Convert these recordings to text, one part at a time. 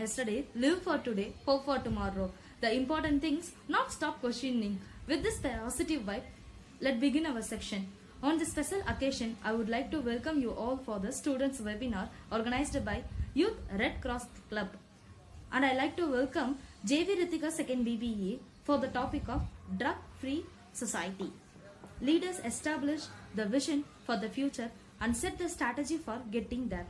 yesterday, live for today, hope for tomorrow. The important things, not stop questioning. With this positive vibe, let's begin our section. On this special occasion, I would like to welcome you all for the students webinar organized by Youth Red Cross Club. And I like to welcome J.V. RITIHA 2nd BBA for the topic of drug-free society. Leaders establish the vision for the future and set the strategy for getting there.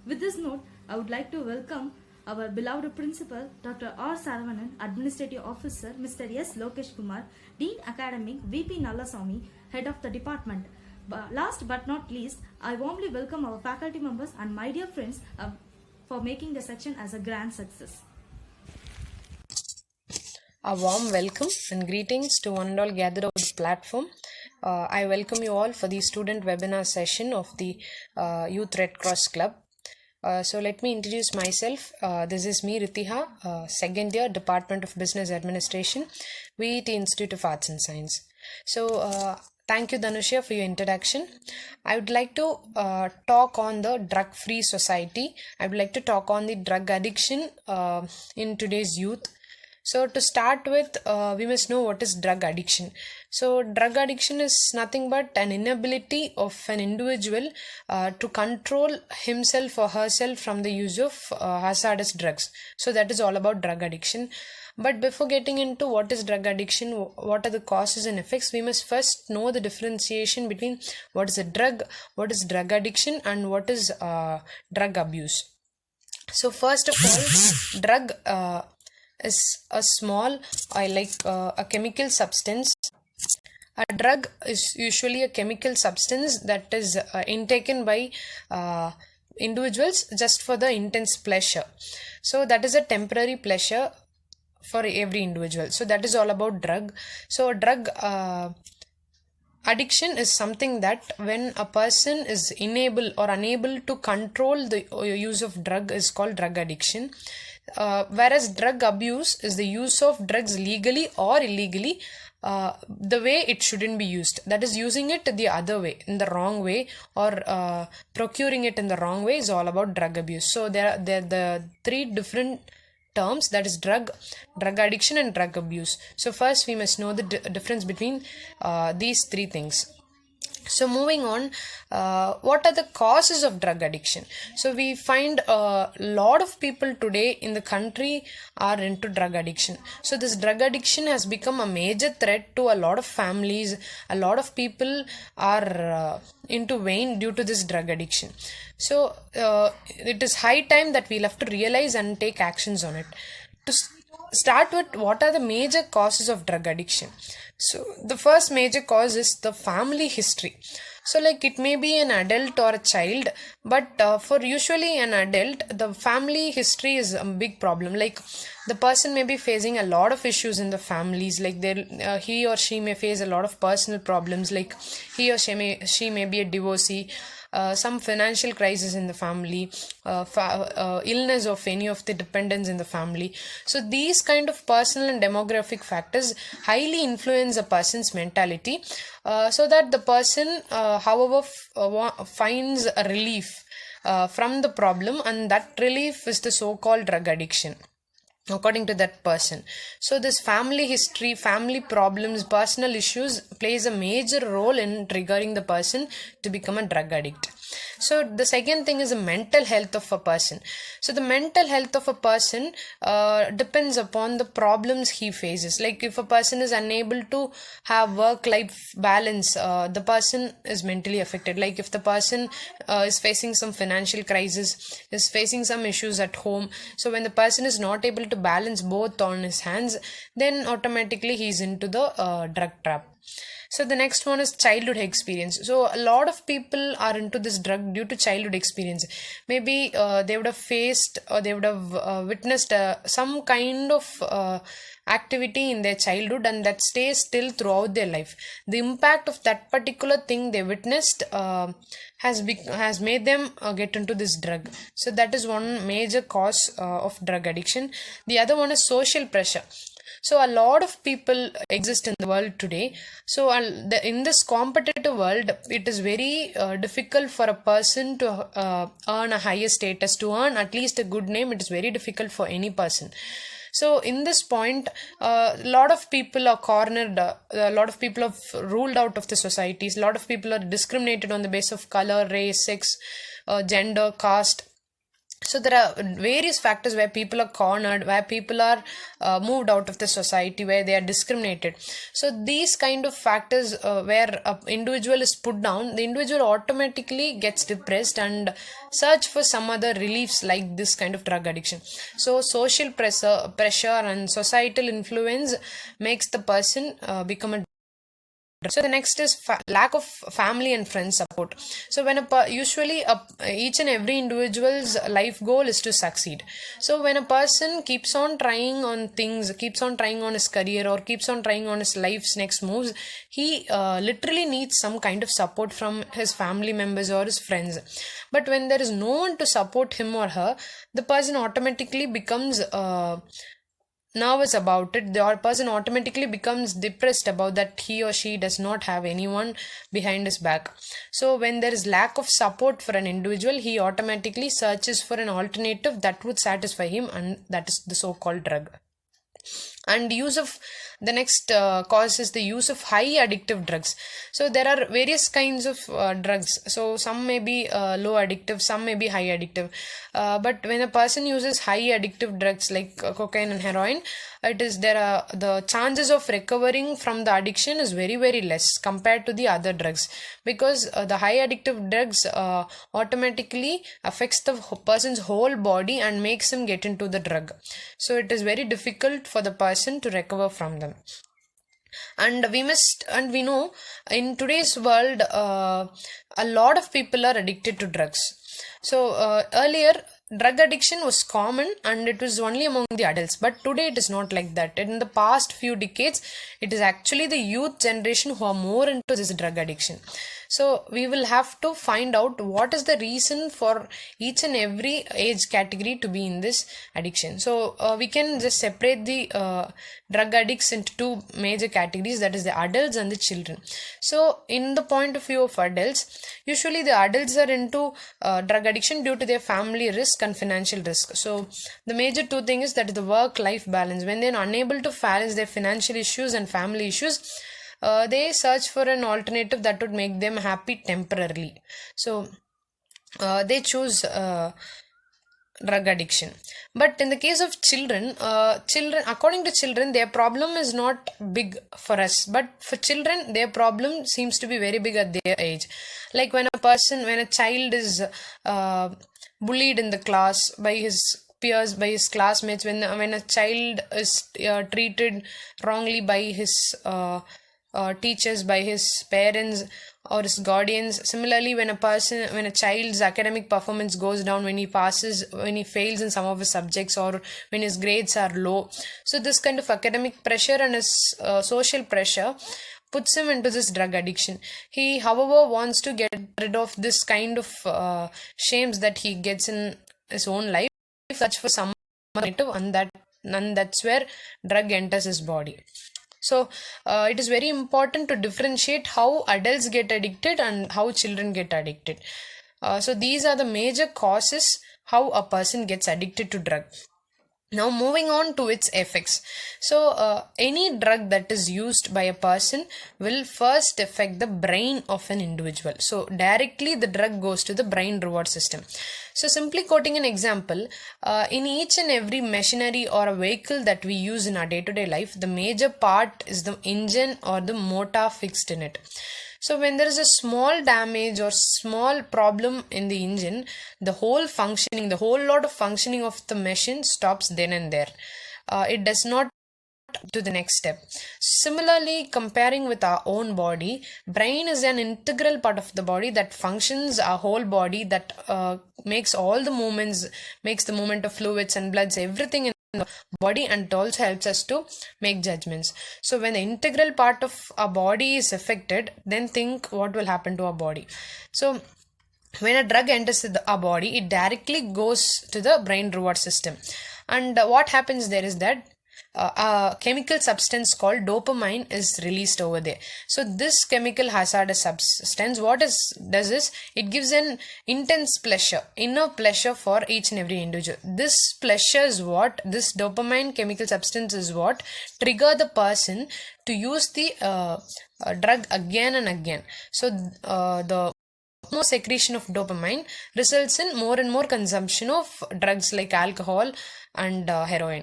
With this note, I would like to welcome our beloved principal, Dr. R. Saravanan, Administrative Officer, Mr. S. Lokesh Kumar, Dean Academic, VP Nallasamy, Head of the Department. Last but not least, I warmly welcome our faculty members and my dear friends for making the section as a grand success. A warm welcome and greetings to one and all gathered over the platform. I welcome you all for the student webinar session of the Youth Red Cross Club. So let me introduce myself. This is me, RITIHA, second year, Department of Business Administration, VET Institute of Arts and Science. So thank you, Dhanusha, for your introduction. I would like to talk on the drug-free society. I would like to talk on the drug addiction in today's youth. So to start with, we must know what is drug addiction. So drug addiction is nothing but an inability of an individual to control himself or herself from the use of hazardous drugs. So that is all about drug addiction. But before getting into what is drug addiction, what are the causes and effects, we must first know the differentiation between what is a drug, what is drug addiction, and what is drug abuse. So first of all, drug is a small a chemical substance. A drug is usually a chemical substance that is intaken by individuals just for the intense pleasure. So that is a temporary pleasure for every individual. So that is all about drug. So drug addiction is something that when a person is unable to control the use of drug is called drug addiction. Whereas drug abuse is the use of drugs legally or illegally, the way it shouldn't be used. That is, using it the other way, in the wrong way, or procuring it in the wrong way is all about drug abuse. So there are the three different terms, that is drug addiction and drug abuse. So first we must know the difference between these three things. So moving on, what are the causes of drug addiction? So we find a lot of people today in the country are into drug addiction. So this drug addiction has become a major threat to a lot of families. A lot of people are into vain due to this drug addiction. So it is high time that we'll have to realize and take actions on it. To start with, what are the major causes of drug addiction? So the first major cause is the family history. So like it may be an adult or a child, but for usually an adult, the family history is a big problem. Like the person may be facing a lot of issues in the families, like he or she may face a lot of personal problems, like he or she may be a divorcee, some financial crisis in the family, illness of any of the dependents in the family. So these kind of personal and demographic factors highly influence a person's mentality, so that the person however finds a relief from the problem, and that relief is the so-called drug addiction according to that person. So this family history, family problems, personal issues plays a major role in triggering the person to become a drug addict. So the second thing is the mental health of a person. So the mental health of a person depends upon the problems he faces. Like if a person is unable to have work-life balance, the person is mentally affected. Like if the person is facing some financial crisis, is facing some issues at home, so when the person is not able to balance both on his hands, then automatically he's into the drug trap. So the next one is childhood experience. So a lot of people are into this drug due to childhood experience. Maybe they would have faced or they would have witnessed some kind of activity in their childhood, and that stays still throughout their life. The impact of that particular thing they witnessed has made them get into this drug. So that is one major cause of drug addiction. The other one is social pressure. So a lot of people exist in the world today. So in this competitive world, it is very difficult for a person to earn a higher status, to earn at least a good name. It is very difficult for any person. So in this point, a lot of people are cornered, a lot of people are ruled out of the societies, a lot of people are discriminated on the basis of color, race, sex, gender, caste. So there are various factors where people are cornered, where people are moved out of the society, where they are discriminated. So these kind of factors, where an individual is put down, the individual automatically gets depressed and search for some other reliefs like this kind of drug addiction. So social pressure and societal influence makes the person become a. So the next is lack of family and friend support. So when usually each and every individual's life goal is to succeed. So when a person keeps on trying on things, keeps on trying on his career, or keeps on trying on his life's next moves, he literally needs some kind of support from his family members or his friends. But when there is no one to support him or her, the person automatically becomes nervous about it. The person automatically becomes depressed about that he or she does not have anyone behind his back. So when there is lack of support for an individual, he automatically searches for an alternative that would satisfy him, and that is the so-called drug. And use of the next cause is the use of high addictive drugs. So there are various kinds of drugs. So some may be low addictive, some may be high addictive. But when a person uses high addictive drugs like cocaine and heroin, the chances of recovering from the addiction is very, very less compared to the other drugs, because the high addictive drugs automatically affects the person's whole body and makes him get into the drug. So it is very difficult for the person to recover from them. And we know in today's world, a lot of people are addicted to drugs. So earlier, drug addiction was common and it was only among the adults, but today it is not like that. In the past few decades, it is actually the youth generation who are more into this drug addiction. So we will have to find out what is the reason for each and every age category to be in this addiction. So we can just separate the drug addicts into two major categories, that is the adults and the children. So in the point of view of adults, usually the adults are into drug addiction due to their family risk and financial risk. So the major two things is that is the work-life balance. When they are unable to balance their financial issues and family issues, they search for an alternative that would make them happy temporarily. So they choose drug addiction. But in the case of children, according to children, their problem is not big for us, but for children, their problem seems to be very big at their age. Like when a child is bullied in the class by his peers, by his classmates, when a child is treated wrongly by his teachers, by his parents or his guardians. Similarly, when a child's academic performance goes down, when he fails in some of his subjects, or when his grades are low, so this kind of academic pressure and his social pressure puts him into this drug addiction. He, however, wants to get rid of this kind of shames that he gets in his own life, search for some alternative, and that's where drug enters his body. So it is very important to differentiate how adults get addicted and how children get addicted. So these are the major causes how a person gets addicted to drug. Now moving on to its effects. So any drug that is used by a person will first affect the brain of an individual. So directly the drug goes to the brain reward system. So simply quoting an example, in each and every machinery or a vehicle that we use in our day-to-day life, the major part is the engine or the motor fixed in it. So when there is a small damage or small problem in the engine, the whole lot of functioning of the machine stops then and there. It does not to the next step. Similarly, comparing with our own body, brain is an integral part of the body that functions our whole body, that makes all the movements, makes the movement of fluids and bloods, everything in the body, and it also helps us to make judgments. So when the integral part of our body is affected, then think what will happen to our body. So when a drug enters our body, it directly goes to the brain reward system, and what happens there is that chemical substance called dopamine is released over there. So this chemical hazardous substance, does is it gives an intense pleasure, inner pleasure for each and every individual. This pleasure is what this dopamine chemical substance is what trigger the person to use the drug again and again. So the more secretion of dopamine results in more and more consumption of drugs like alcohol and heroin.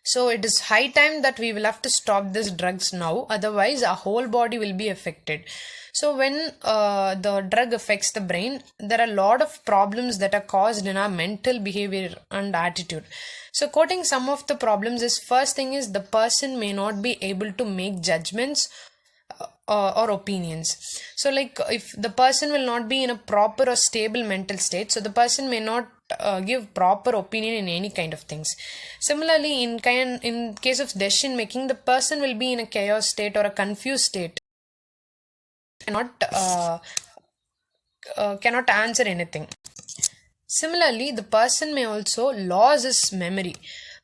So it is high time that we will have to stop these drugs now, otherwise our whole body will be affected. So when the drug affects the brain, there are a lot of problems that are caused in our mental behavior and attitude. So quoting some of the problems is, first thing is the person may not be able to make judgments or opinions. So like if the person will not be in a proper or stable mental state, so the person may not give proper opinion in any kind of things. Similarly, in case of decision making, the person will be in a chaos state or a confused state, cannot answer anything. Similarly, the person may also lose his memory.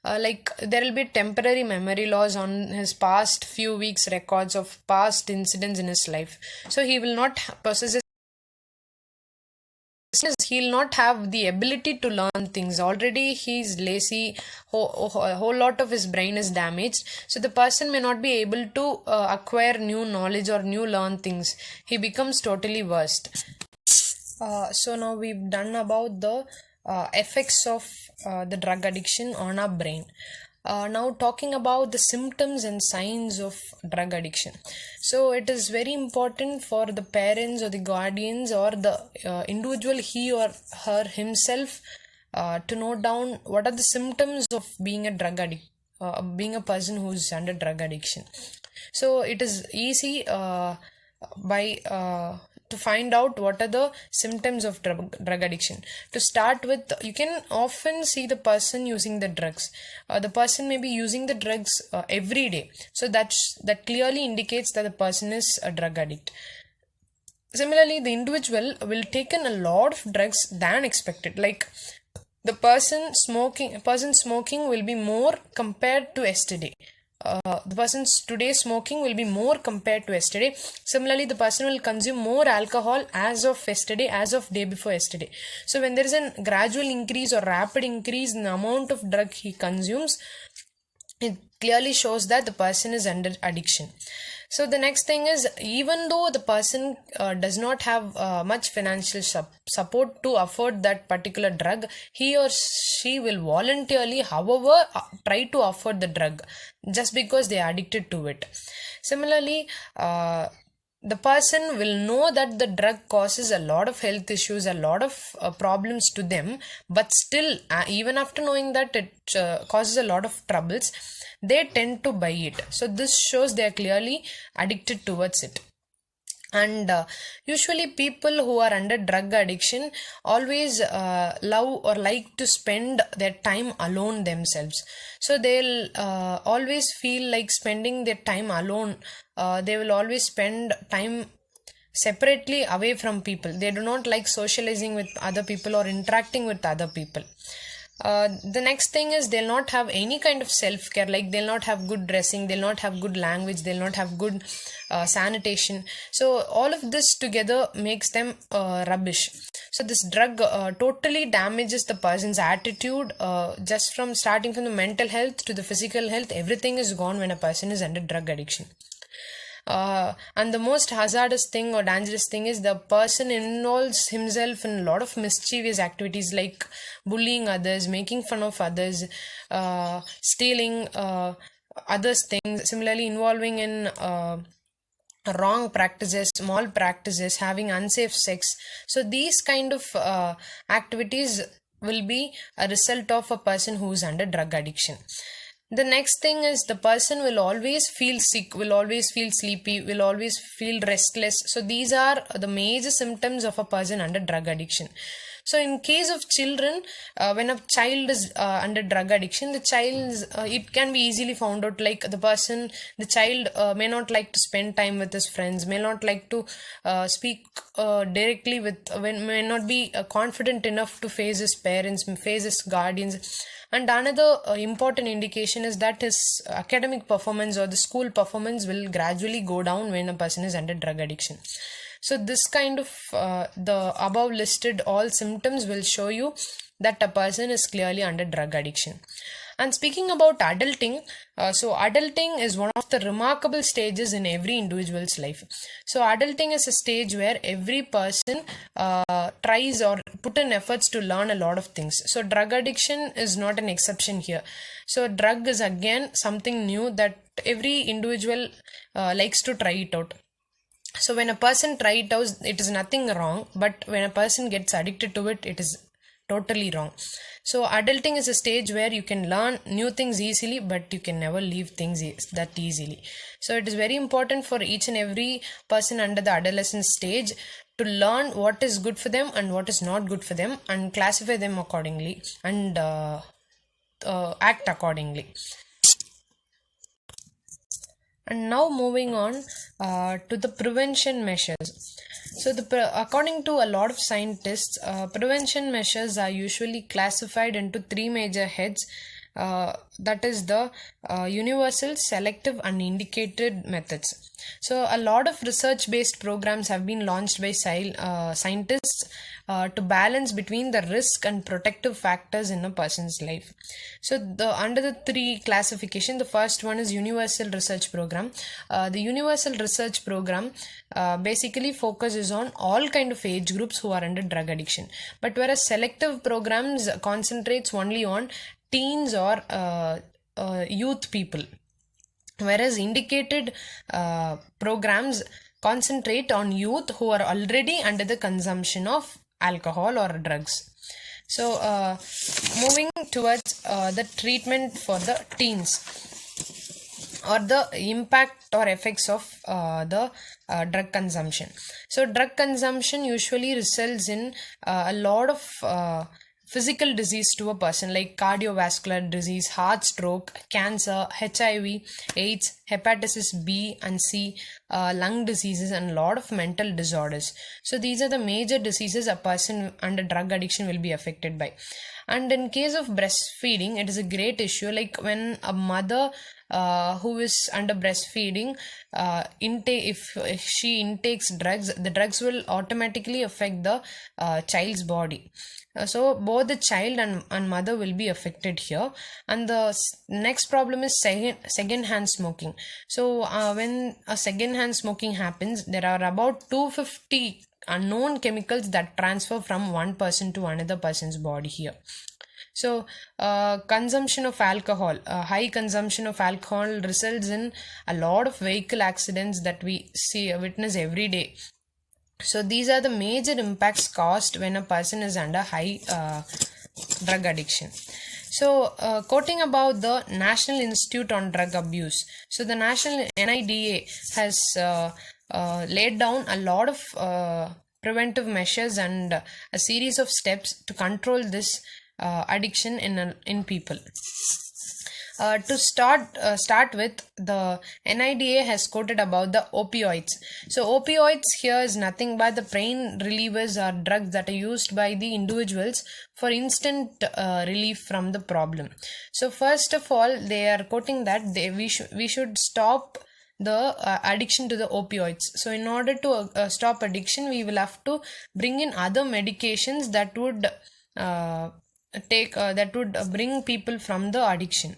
Like there will be temporary memory loss on his past few weeks records of past incidents in his life. So he will not possess his, he'll not have the ability to learn things. Already he's lazy, a whole lot of his brain is damaged, so the person may not be able to acquire new knowledge or new learn things. He becomes totally worst. So now we've done about the effects of the drug addiction on our brain. Now talking about the symptoms and signs of drug addiction. So it is very important for the parents or the guardians or the individual, he or her himself, to note down what are the symptoms of being a drug addict, being a person who's under drug addiction. So it is easy to find out what are the symptoms of drug addiction. To start with, you can often see the person using the drugs. The person may be using the drugs every day. So that clearly indicates that the person is a drug addict. Similarly, the individual will take in a lot of drugs than expected. Like the person smoking will be more compared to yesterday. The person's today smoking will be more compared to yesterday. Similarly, the person will consume more alcohol as of yesterday, as of day before yesterday. So when there is a gradual increase or rapid increase in the amount of drug he consumes, it clearly shows that the person is under addiction. So the next thing is, even though the person does not have much financial support to afford that particular drug, he or she will voluntarily, however, try to afford the drug just because they are addicted to it. Similarly, the person will know that the drug causes a lot of health issues, a lot of problems to them, but still, even after knowing that it causes a lot of troubles, they tend to buy it. So this shows they are clearly addicted towards it. And usually people who are under drug addiction always love or like to spend their time alone themselves. So they'll always feel like spending their time alone. They will always spend time separately away from people. They do not like socializing with other people or interacting with other people. The next thing is, they'll not have any kind of self-care. Like they'll not have good dressing, they'll not have good language, they'll not have good sanitation. So all of this together makes them rubbish. So this drug totally damages the person's attitude, just from starting from the mental health to the physical health. Everything is gone when a person is under drug addiction. And the most hazardous thing or dangerous thing is, the person involves himself in a lot of mischievous activities like bullying others, making fun of others, stealing others' things, similarly involving in wrong practices, small practices, having unsafe sex. So these kind of activities will be a result of a person who is under drug addiction. The next thing is, the person will always feel sick, will always feel sleepy, will always feel restless. So these are the major symptoms of a person under drug addiction. So in case of children, when a child is under drug addiction, the child's it can be easily found out, like the child may not like to spend time with his friends, may not like to speak directly with, may not be confident enough to face his parents, face his guardians. And another important indication is that his academic performance or the school performance will gradually go down when a person is under drug addiction. So this kind of the above listed all symptoms will show you that a person is clearly under drug addiction. And speaking about adulting, so adulting is one of the remarkable stages in every individual's life. So adulting is a stage where every person tries or put in efforts to learn a lot of things. So drug addiction is not an exception here. So drug is again something new that every individual likes to try it out. So when a person try it out, it is nothing wrong, but when a person gets addicted to it, it is totally wrong. So adulting is a stage where you can learn new things easily, but you can never leave things that easily. So it is very important for each and every person under the adolescent stage to learn what is good for them and what is not good for them, and classify them accordingly, and act accordingly. And now moving on to the prevention measures. So according to a lot of scientists, prevention measures are usually classified into three major heads. That is the universal, selective and indicated methods. So a lot of research based programs have been launched by scientists to balance between the risk and protective factors in a person's life. So under the three classification, the first one is universal research program. The universal research program basically focuses on all kind of age groups who are under drug addiction, but whereas selective programs concentrates only on teens or youth people, whereas indicated programs concentrate on youth who are already under the consumption of alcohol or drugs. So moving towards the treatment for the teens, or the impact or effects of the drug consumption. So drug consumption usually results in a lot of physical disease to a person, like cardiovascular disease, heart stroke, cancer, HIV, AIDS, hepatitis B and C, lung diseases, and a lot of mental disorders. So these are the major diseases a person under drug addiction will be affected by. And in case of breastfeeding, it is a great issue. Like when a mother who is under breastfeeding if she intakes drugs, the drugs will automatically affect the child's body. So both the child and mother will be affected here. And the next problem is second hand smoking. So when a second hand smoking happens, there are about 250 unknown chemicals that transfer from one person to another person's body here. So consumption of alcohol, high consumption of alcohol results in a lot of vehicle accidents that we witness every day. So these are the major impacts caused when a person is under high drug addiction. So quoting about the National Institute on Drug Abuse, so the National NIDA has laid down a lot of preventive measures and a series of steps to control this addiction in people. To start with, the NIDA has quoted about the opioids. So opioids here is nothing but the pain relievers or drugs that are used by the individuals for instant relief from the problem. So first of all, they are quoting that we should stop the addiction to the opioids. So in order to stop addiction, we will have to bring in other medications that would bring people from the addiction.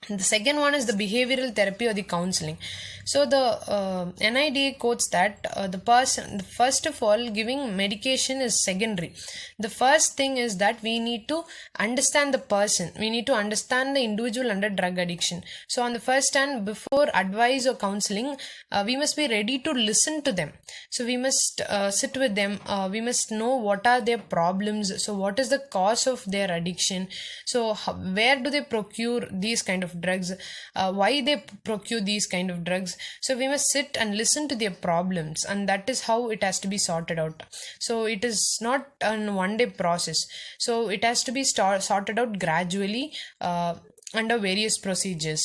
And the second one is the behavioral therapy or the counseling. So the NIDA quotes that the person, first of all, giving medication is secondary. The first thing is that we need to understand the person. We need to understand the individual under drug addiction. So on the first hand, before advice or counseling, we must be ready to listen to them. So we must sit with them. We must know what are their problems. So what is the cause of their addiction? So where do they procure these kind of drugs, why they procure these kind of drugs. So we must sit and listen to their problems, and that is how it has to be sorted out. So it is not a one day process, so it has to be sorted out gradually under various procedures.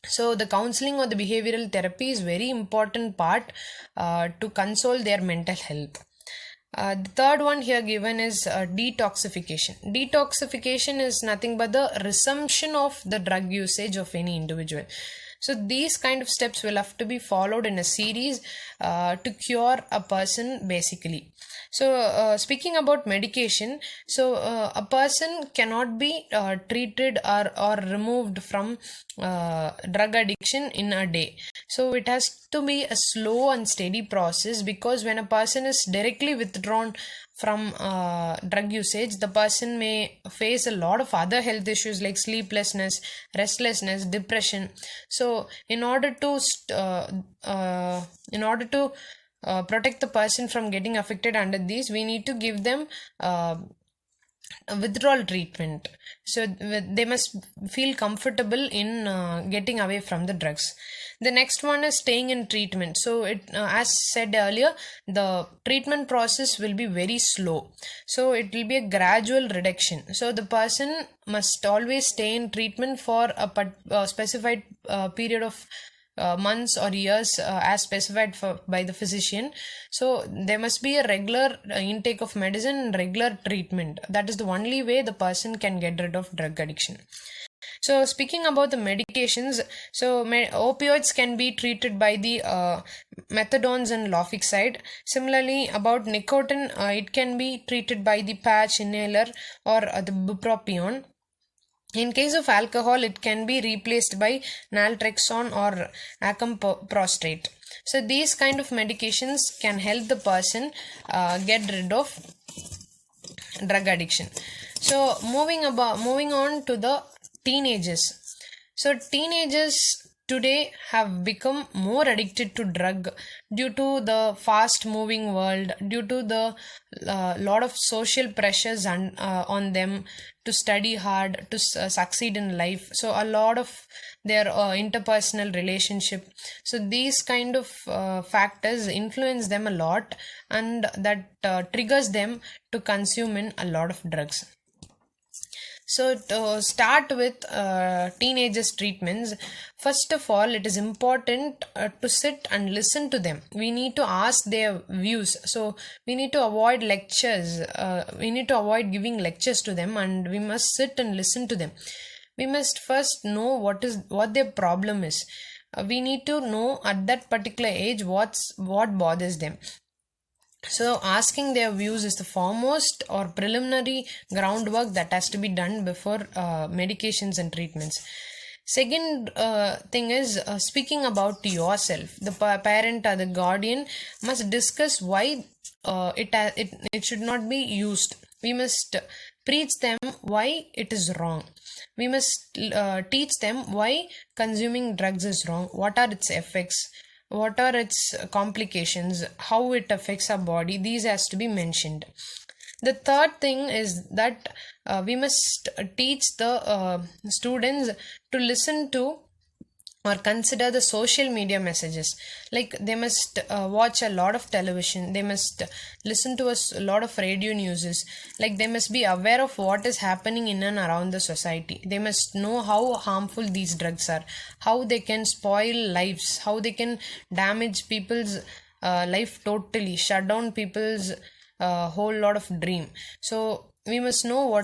So the counseling or the behavioral therapy is very important part to console their mental health. The third one here given is detoxification. Detoxification is nothing but the resumption of the drug usage of any individual. So these kind of steps will have to be followed in a series to cure a person basically. So speaking about medication, so a person cannot be treated or removed from drug addiction in a day. So it has to be a slow and steady process, because when a person is directly withdrawn from drug usage, the person may face a lot of other health issues like sleeplessness, restlessness, depression. So in order to protect the person from getting affected under these, we need to give them withdrawal treatment. So they must feel comfortable in getting away from the drugs. The next one is staying in treatment. So it as said earlier, the treatment process will be very slow, so it will be a gradual reduction. So the person must always stay in treatment for a specified period of months or years as specified by the physician. So there must be a regular intake of medicine and regular treatment. That is the only way the person can get rid of drug addiction. So speaking about the medications, so opioids can be treated by the methadones and lofixide. Similarly, about nicotine, it can be treated by the patch inhaler or the bupropion. In case of alcohol, it can be replaced by naltrexone or acamprostate. So these kind of medications can help the person get rid of drug addiction. So moving on to the teenagers. So teenagers today have become more addicted to drug due to the fast moving world, due to the lot of social pressures on them to study hard, to succeed in life. So a lot of their interpersonal relationship, so these kind of factors influence them a lot, and that triggers them to consume in a lot of drugs. So to start with teenagers treatments, first of all, it is important to sit and listen to them. We need to ask their views. So we need to avoid lectures. We need to avoid giving lectures to them, and we must sit and listen to them. We must first know what their problem is. We need to know at that particular age what bothers them. So asking their views is the foremost or preliminary groundwork that has to be done before medications and treatments. Second thing is speaking about yourself. The parent or the guardian must discuss why it should not be used. We must preach them why it is wrong. We must teach them why consuming drugs is wrong, what are its effects, what are its complications, how it affects our body. These has to be mentioned. The third thing is that we must teach the students to listen to or consider the social media messages. Like they must watch a lot of television, they must listen to a lot of radio newses. Like they must be aware of what is happening in and around the society. They must know how harmful these drugs are, how they can spoil lives, how they can damage people's life totally, shut down people's whole lot of dream. So we must know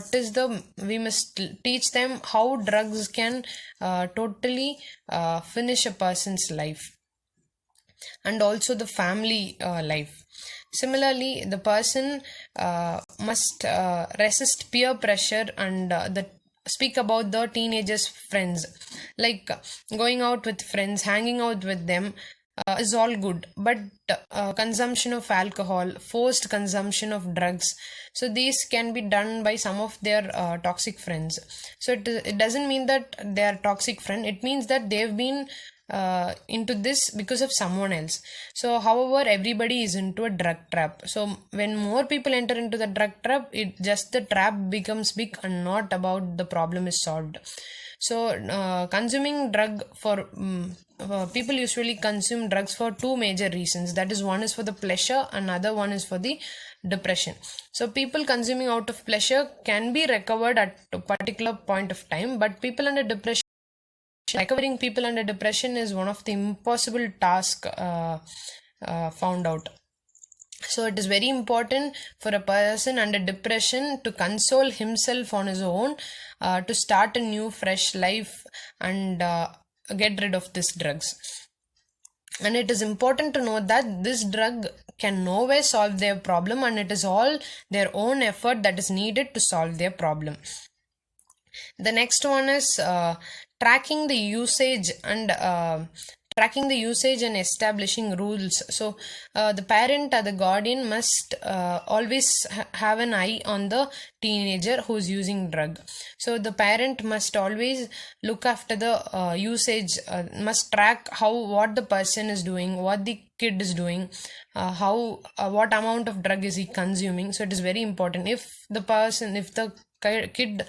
we must teach them how drugs can totally finish a person's life, and also the family life. Similarly, the person must resist peer pressure and speak about the teenagers' friends. Like going out with friends, hanging out with them is all good, but consumption of alcohol, forced consumption of drugs, so these can be done by some of their toxic friends. So it doesn't mean that they are toxic friend, it means that they've been into this because of someone else. So however, everybody is into a drug trap. So when more people enter into the drug trap, it just the trap becomes big and not about the problem is solved. So consuming drug for people usually consume drugs for two major reasons. That is, one is for the pleasure, and other one is for the depression. So people consuming out of pleasure can be recovered at a particular point of time, but people under depression, recovering people under depression is one of the impossible tasks found out. So it is very important for a person under depression to console himself on his own, to start a new fresh life and get rid of these drugs. And it is important to know that this drug can nowhere solve their problem, and it is all their own effort that is needed to solve their problem. The next one is tracking the usage and establishing rules. So the parent or the guardian must always have an eye on the teenager who's using drug. So the parent must always look after the usage, must track what the person is doing, what the kid is doing, what amount of drug is he consuming. So it is very important. If the kid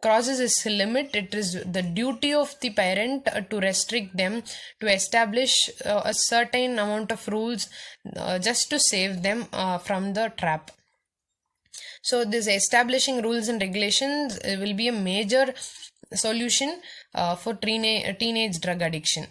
crosses its limit, it is the duty of the parent to restrict them, to establish a certain amount of rules just to save them from the trap. So this establishing rules and regulations will be a major solution for teenage drug addiction.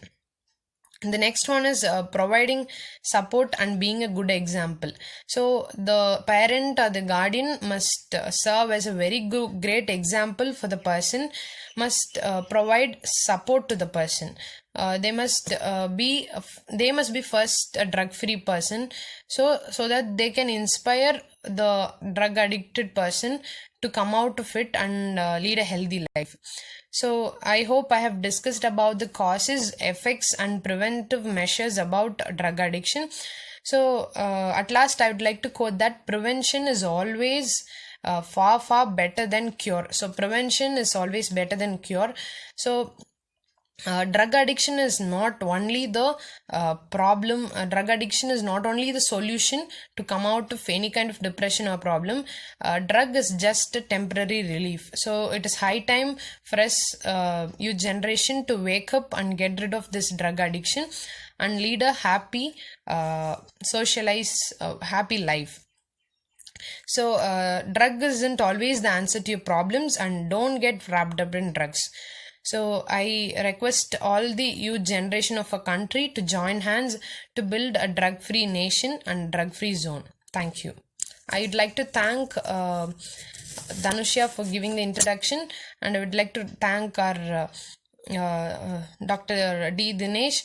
The next one is providing support and being a good example. So the parent or the guardian must serve as a very great example for the person, must provide support to the person. They must be first a drug free person, so that they can inspire the drug addicted person to come out of it and lead a healthy life. So I hope I have discussed about the causes, effects and preventive measures about drug addiction. So at last I would like to quote that prevention is always far better than cure. So prevention is always better than cure. So drug addiction is not only the problem. Drug addiction is not only the solution to come out of any kind of depression or problem. Drug is just a temporary relief. So it is high time for us, youth generation, to wake up and get rid of this drug addiction and lead a happy, socialized, happy life. So drug isn't always the answer to your problems, and don't get wrapped up in drugs. So I request all the youth generation of a country to join hands to build a drug-free nation and drug-free zone. Thank you. I would like to thank Dhanusya for giving the introduction, and I would like to thank our Dr. D. Dinesh,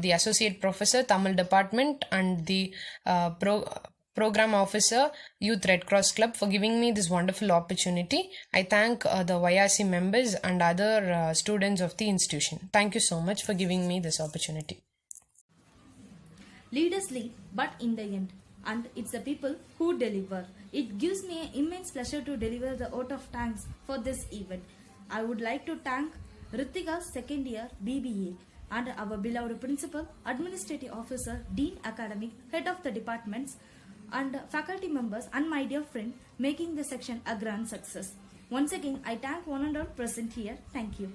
the Associate Professor, Tamil Department, and the Program Officer, Youth Red Cross Club, for giving me this wonderful opportunity. I thank the YRC members and other students of the institution. Thank you so much for giving me this opportunity. Leaders lead, but in the end, and it's the people who deliver. It gives me an immense pleasure to deliver the vote of thanks for this event. I would like to thank RITIHA second year BBA and our beloved Principal, Administrative Officer, Dean Academic, Head of the Departments, and faculty members, and my dear friend, making the section a grand success. Once again, I thank one and all present here. Thank you.